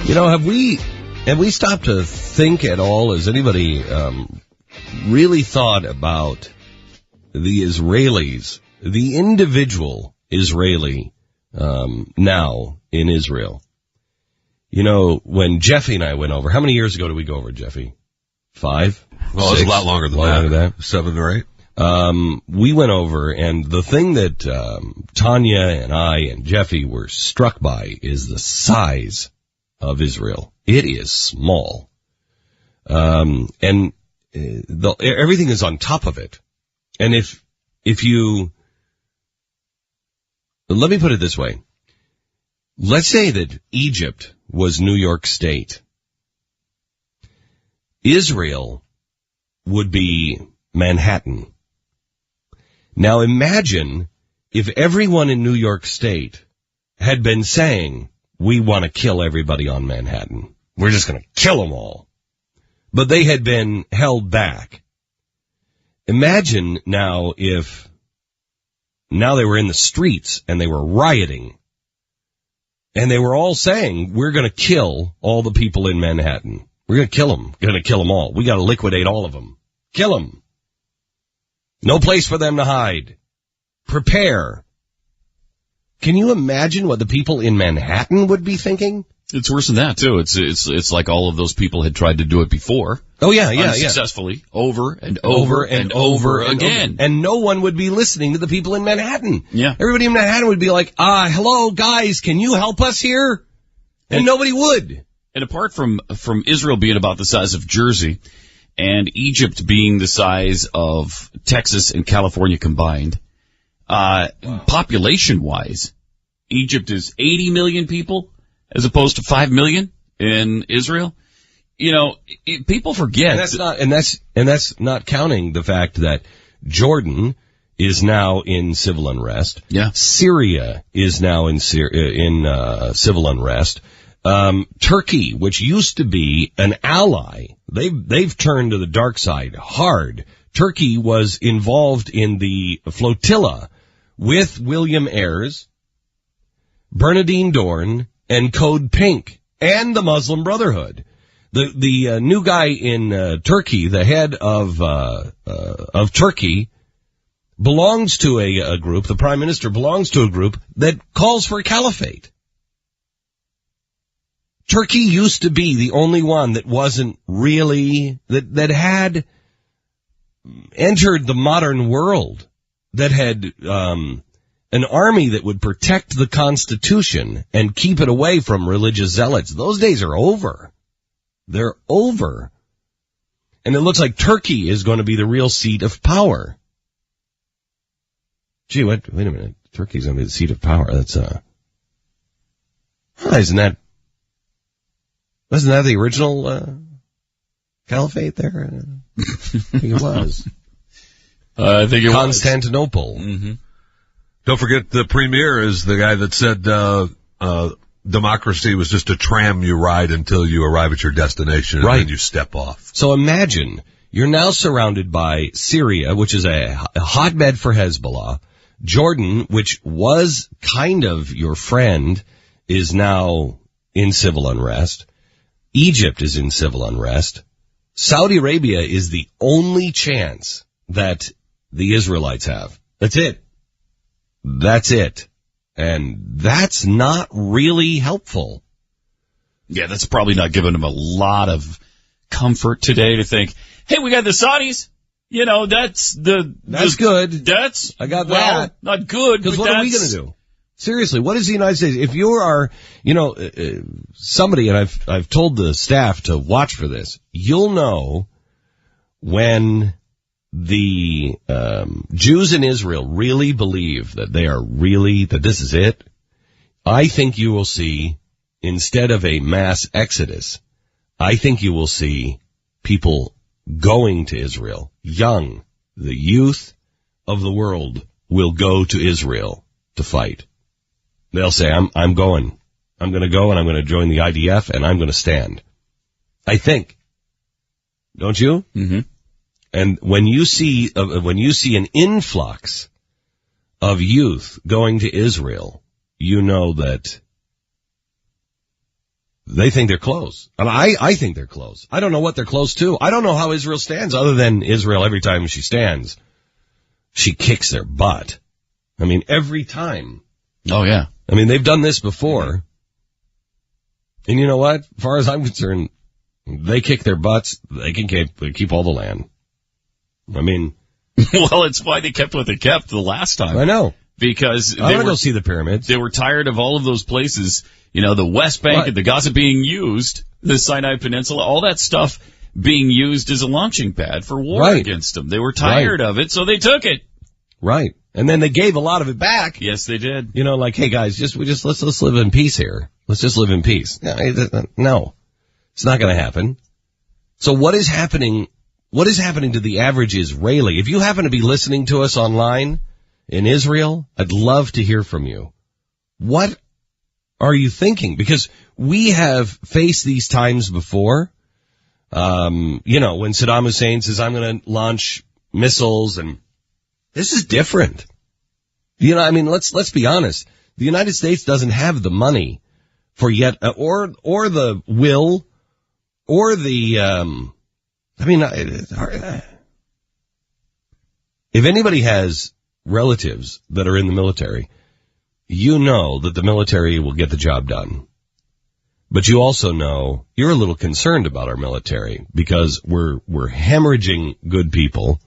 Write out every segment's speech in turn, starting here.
Have we stopped to think at all? Has anybody really thought about the Israelis, the individual Israeli now in Israel? When Jeffy and I went over, how many years ago did we go over, Jeffy? 5? Well, 6? It was a lot longer than that. 7 or 8. We went over, and the thing that Tanya and I and Jeffy were struck by is the size of Israel. It is small. And everything is on top of it. And if you, let me put it this way. Let's say that Egypt was New York State. Israel would be Manhattan. Now imagine if everyone in New York State had been saying, we want to kill everybody on Manhattan. We're just going to kill them all. But they had been held back. Imagine now if now they were in the streets and they were rioting. And they were all saying, we're going to kill all the people in Manhattan. We're going to kill them. Going to kill them all. We got to liquidate all of them. Kill them. No place for them to hide. Prepare. Can you imagine what the people in Manhattan would be thinking? It's worse than that, too. It's like all of those people had tried to do it before. Oh, yeah. Unsuccessfully. Over and over again. And no one would be listening to the people in Manhattan. Yeah. Everybody in Manhattan would be like, hello, guys, can you help us here? And nobody would. And apart from Israel being about the size of Jersey and Egypt being the size of Texas and California combined, population-wise, Egypt is 80 million people as opposed to 5 million in Israel. People forget. And that's not counting the fact that Jordan is now in civil unrest. Yeah. Syria is now in civil unrest. Turkey, which used to be an ally, they've turned to the dark side hard. Turkey was involved in the flotilla with William Ayres, Bernardine Dorn, and Code Pink, and the Muslim Brotherhood. The new guy in Turkey, the head of Turkey, belongs to a group. The prime minister belongs to a group that calls for a caliphate. Turkey used to be the only one that wasn't really, that had entered the modern world, that had an army that would protect the Constitution and keep it away from religious zealots. Those days are over. They're over. And it looks like Turkey is going to be the real seat of power. Gee, wait a minute. Turkey's going to be the seat of power. That's, wasn't that the original, caliphate there? I think it was. I think it was. Constantinople. Mm-hmm. Don't forget the premier is the guy that said, democracy was just a tram you ride until you arrive at your destination and then you step off. So imagine you're now surrounded by Syria, which is a hotbed for Hezbollah. Jordan, which was kind of your friend, is now in civil unrest. Egypt is in civil unrest. Saudi Arabia is the only chance that the Israelites have. That's it. That's it. And that's not really helpful. Yeah, that's probably not giving them a lot of comfort today to think, hey, we got the Saudis. That's good. I got that. Not good. Because what are we going to do? Seriously, what is the United States? If you are, somebody, and I've told the staff to watch for this, you'll know when the Jews in Israel really believe that that this is it. I think you will see, instead of a mass exodus, I think you will see people going to Israel. Young, the youth of the world will go to Israel to fight. They'll say, I'm going. I'm going to go and I'm going to join the IDF and I'm going to stand. I think. Don't you? Mm-hmm. And when you see an influx of youth going to Israel, you know that They think they're close. And I think they're close. I don't know what they're close to. I don't know how Israel stands other than Israel, every time she stands, she kicks their butt. I mean, every time. Oh, yeah. I mean, they've done this before. And you know what? As far as I'm concerned, they kick their butts. They can keep all the land. I mean. Well, it's why they kept what they kept the last time. I know. Because I want to go see the pyramids. They were tired of all of those places, the West Bank and the Gaza being used, the Sinai Peninsula, all that stuff being used as a launching pad for war against them. They were tired of it, so they took it. Right. And then they gave a lot of it back. Yes, they did. Like, hey guys, let's live in peace here. Let's just live in peace. No, it's not going to happen. So what is happening? What is happening to the average Israeli? If you happen to be listening to us online in Israel, I'd love to hear from you. What are you thinking? Because we have faced these times before. When Saddam Hussein says, I'm going to launch missiles, and this is different. Let's be honest. The United States doesn't have the money for yet, or the will, or the, if anybody has relatives that are in the military, you know that the military will get the job done. But you also know you're a little concerned about our military because we're hemorrhaging good people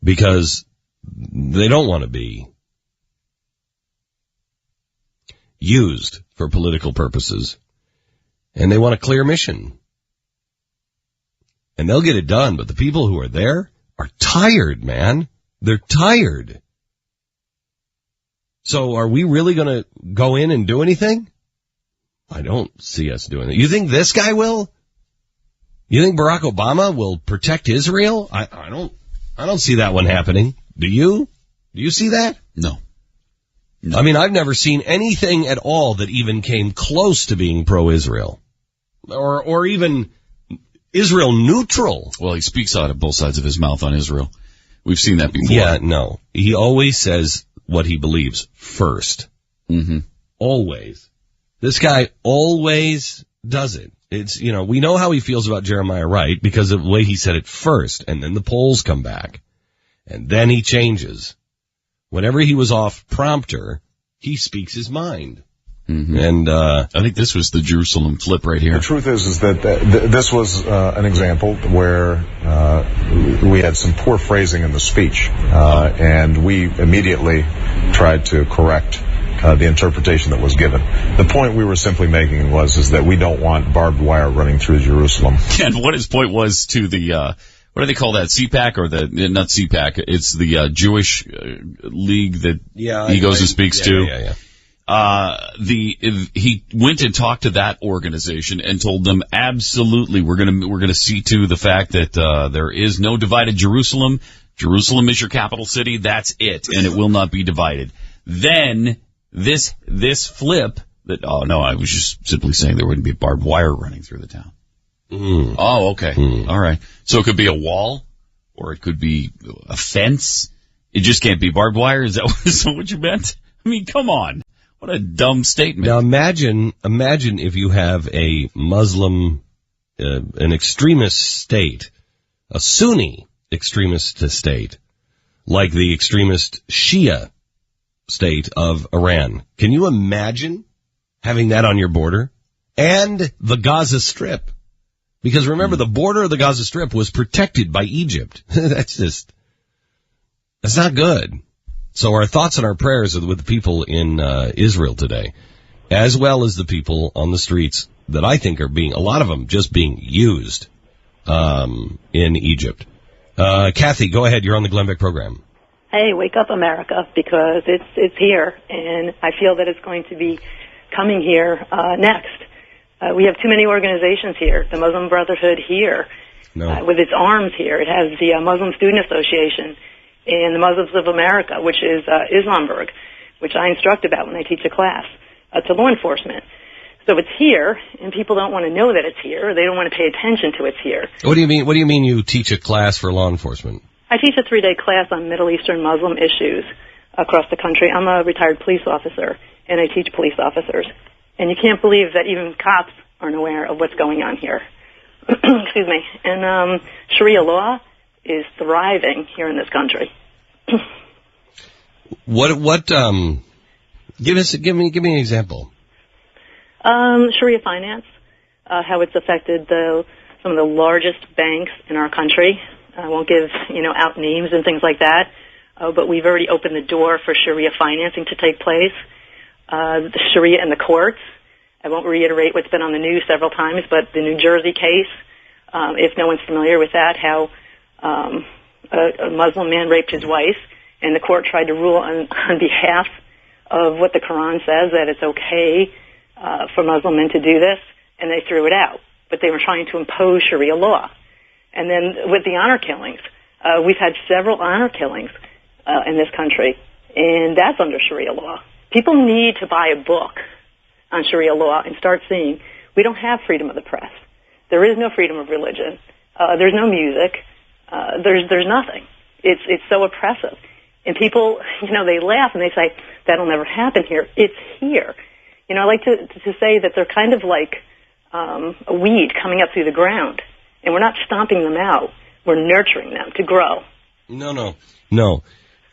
because they don't want to be used for political purposes. And they want a clear mission. And they'll get it done, but the people who are there are tired, man. They're tired. So are we really going to go in and do anything? I don't see us doing it. You think this guy will? You think Barack Obama will protect Israel? I don't see that one happening. Do you? Do you see that? No. I mean, I've never seen anything at all that even came close to being pro-Israel. Or even Israel neutral. Well, he speaks out of both sides of his mouth on Israel. We've seen that before. Yeah, no. He always says what he believes first. Mm-hmm. Always. This guy always does it. It's, we know how he feels about Jeremiah Wright because of the way he said it first, and then the polls come back. And then he changes. Whenever he was off prompter, he speaks his mind. Mm-hmm. And I think this was the Jerusalem flip right here. The truth is that this was an example where we had some poor phrasing in the speech, and we immediately tried to correct the interpretation that was given. The point we were simply making is that we don't want barbed wire running through Jerusalem. And what his point was to the what do they call that? CPAC or not CPAC? It's the Jewish league that he goes and speaks to. Yeah. He went and talked to that organization and told them absolutely we're gonna see to the fact that there is no divided Jerusalem. Jerusalem is your capital city. That's it, and it will not be divided. Then this flip that I was just simply saying there wouldn't be barbed wire running through the town. Mm. Oh, okay. All right. So it could be a wall, or it could be a fence. It just can't be barbed wire. Is that what you meant? I mean, come on. What a dumb statement. Now imagine if you have a Muslim, an extremist state, a Sunni extremist state, like the extremist Shia state of Iran. Can you imagine having that on your border? And the Gaza Strip. Because remember, the border of the Gaza Strip was protected by Egypt. That's not good. So our thoughts and our prayers are with the people in Israel today, as well as the people on the streets that I think are a lot of them just being used in Egypt. Kathy, go ahead. You're on the Glenn Beck program. Hey, wake up, America, because it's here, and I feel that it's going to be coming here next. We have too many organizations here. The Muslim Brotherhood here, with its arms here. It has the Muslim Student Association and the Muslims of America, which is Islamberg, which I instruct about when I teach a class to law enforcement. So it's here, and people don't want to know that it's here. They don't want to pay attention to it's here. What do you mean? What do you mean you teach a class for law enforcement? I teach a 3-day class on Middle Eastern Muslim issues across the country. I'm a retired police officer, and I teach police officers. And you can't believe that even cops aren't aware of what's going on here. Excuse me. And Sharia law is thriving here in this country. Give me an example. Sharia finance, how it's affected some of the largest banks in our country. I won't give, out names and things like that, but we've already opened the door for Sharia financing to take place. The Sharia in the courts. I won't reiterate what's been on the news several times, but the New Jersey case, if no one's familiar with that, how a Muslim man raped his wife, and the court tried to rule on behalf of what the Quran says, that it's okay for Muslim men to do this, and they threw it out. But they were trying to impose Sharia law. And then with the honor killings, we've had several honor killings in this country, and that's under Sharia law. People need to buy a book on Sharia law and start seeing we don't have freedom of the press. There is no freedom of religion. There's no music. There's nothing. It's so oppressive. And people, they laugh and they say, that'll never happen here. It's here. I like to say that they're kind of like a weed coming up through the ground. And we're not stomping them out. We're nurturing them to grow. No.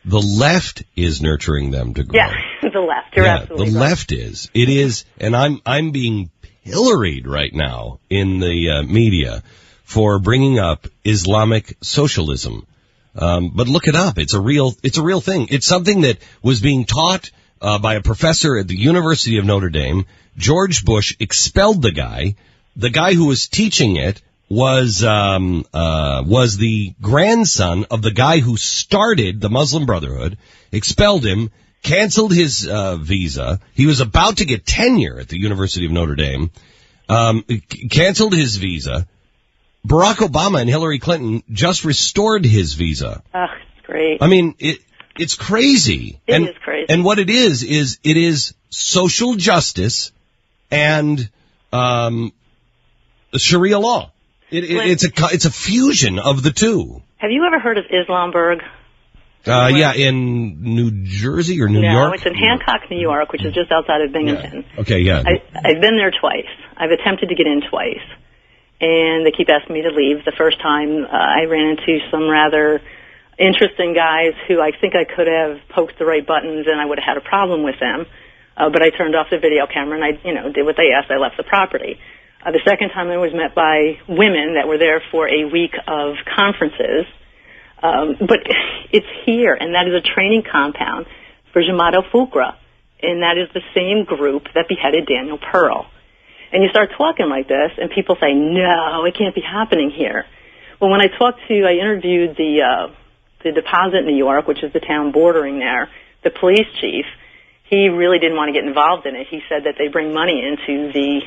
The left is nurturing them to grow. Yeah, the left. You're absolutely right. The left is. It is, and I'm being pilloried right now in the media for bringing up Islamic socialism. But look it up. It's a real thing. It's something that was being taught by a professor at the University of Notre Dame. George Bush expelled the guy. The guy who was teaching it was the grandson of the guy who started the Muslim Brotherhood, expelled him, canceled his visa. He was about to get tenure at the University of Notre Dame, canceled his visa. Barack Obama and Hillary Clinton just restored his visa. It's great. I mean, it's crazy. It is crazy. And what it is social justice and Sharia law. It's a fusion of the two. Have you ever heard of Islamburg? Yeah, in New Jersey or New York? No, it's in Hancock, New York, which is just outside of Binghamton. Yeah. Okay, yeah. I've been there twice. I've attempted to get in twice. And they keep asking me to leave. The first time, I ran into some rather interesting guys who I think I could have poked the right buttons and I would have had a problem with them. But I turned off the video camera and I, did what they asked. I left the property. The second time I was met by women that were there for a week of conferences. But it's here, and that is a training compound for Jamaat al-Fuqra, and that is the same group that beheaded Daniel Pearl. And you start talking like this, and people say, no, it can't be happening here. Well, when I interviewed the Deposit, New York, which is the town bordering there, the police chief, he really didn't want to get involved in it. He said that they bring money into the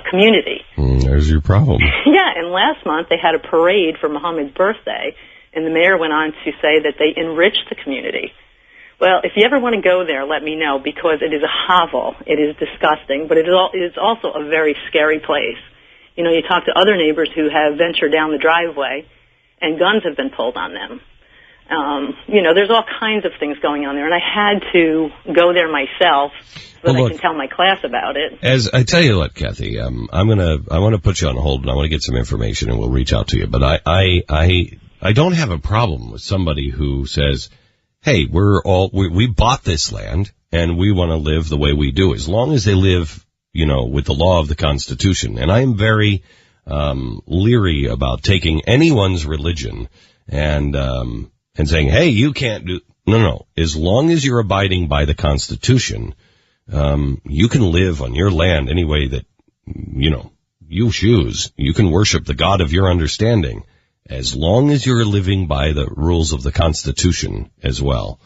community. There's your problem. Yeah, and last month they had a parade for Muhammad's birthday, and the mayor went on to say that they enriched the community. Well, if you ever want to go there, let me know, because it is a hovel. It is disgusting, but it is also a very scary place. You talk to other neighbors who have ventured down the driveway, and guns have been pulled on them. There's all kinds of things going on there, and I had to go there myself so that I can tell my class about it. As I tell you what, Kathy, I want to put you on hold, and I want to get some information, and we'll reach out to you. But I don't have a problem with somebody who says, hey, we bought this land and we want to live the way we do, as long as they live, with the law of the Constitution. And I am very, leery about taking anyone's religion and saying, hey, you can't do, no. As long as you're abiding by the Constitution, you can live on your land any way that, you choose. You can worship the God of your understanding, as long as you're living by the rules of the Constitution as well.